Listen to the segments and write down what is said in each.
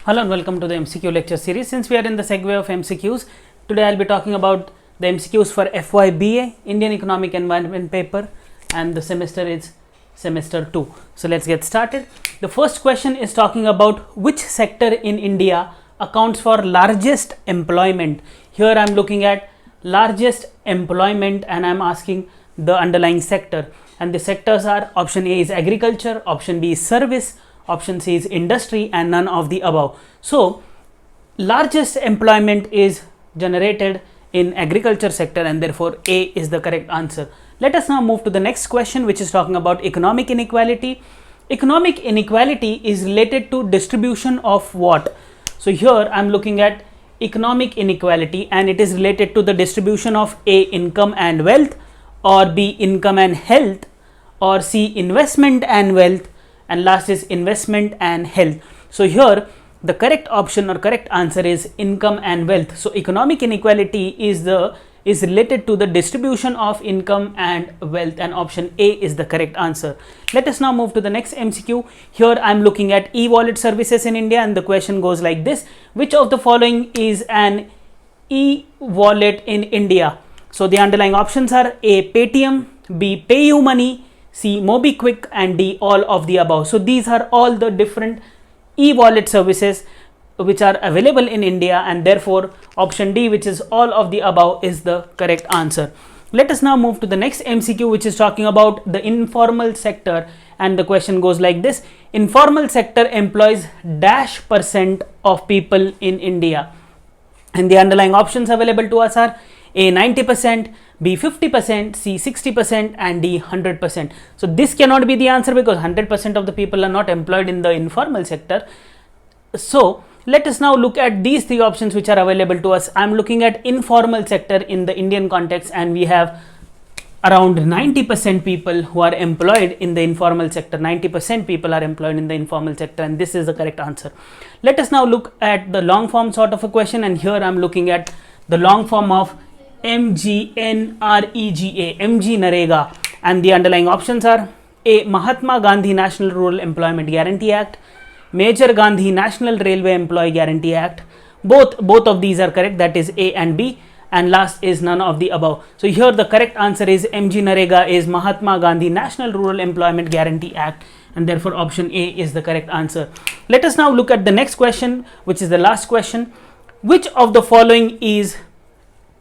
Hello and welcome to the MCQ lecture series. Since we are in the segue of MCQs, today I'll be talking about the MCQs for FYBA, Indian Economic Environment paper, and the semester is semester 2. So let's get started. The first question is talking about which sector in India accounts for largest employment. Here I'm looking at largest employment and I'm asking the underlying sector, and the sectors are option A is agriculture, option B is service, option C is industry, and none of the above. So largest employment is generated in agriculture sector and therefore A is the correct answer. Let us now move to the next question, which is talking about economic inequality. Economic inequality is related to distribution of what? So here I am looking at economic inequality and it is related to the distribution of A, income and wealth, or B, income and health, or C, investment and wealth, and last is investment and health. So here the correct option or correct answer is income and wealth. So economic inequality is related to the distribution of income and wealth, and option A is the correct answer. Let us now move to the next MCQ. Here I am looking at e-wallet services in India, and the question goes like this: which of the following is an e-wallet in India? So the underlying options are A, Paytm, B, PayUmoney, C, MobiKwik, and D, all of the above. So these are all the different e-wallet services which are available in India, and therefore option D, which is all of the above, is the correct answer. Let us now move to the next MCQ, which is talking about the informal sector, and the question goes like this: informal sector employs dash % of people in India, and the underlying options available to us are A, 90%, B, 50%, C, 60%, and D, 100%. So this cannot be the answer because 100% of the people are not employed in the informal sector. So let us now look at these three options which are available to us. I am looking at informal sector in the Indian context, and we have around 90% people who are employed in the informal sector. 90% people are employed in the informal sector, and this is the correct answer. Let us now look at the long form sort of a question, and here I am looking at the long form of MGNREGA, MG Narega, and the underlying options are A, Mahatma Gandhi National Rural Employment Guarantee Act, Major Gandhi National Railway Employee Guarantee Act. Both of these are correct, that is A and B, and last is none of the above. So here the correct answer is MG Narega is Mahatma Gandhi National Rural Employment Guarantee Act, and therefore option A is the correct answer. Let us now look at the next question, which is the last question. Which of the following is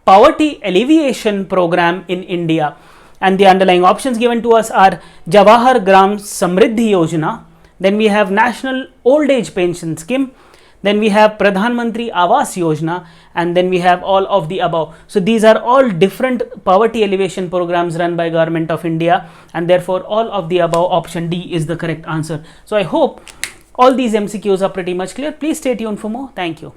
poverty alleviation program in India? And the underlying options given to us are Jawahar Gram Samriddhi Yojana, then we have National Old Age Pension Scheme, then we have Pradhan Mantri Awas Yojana, and then we have all of the above. So these are all different poverty alleviation programs run by Government of India, and therefore all of the above, option D is the correct answer. So I hope all these MCQs are pretty much clear. Please stay tuned for more. Thank you.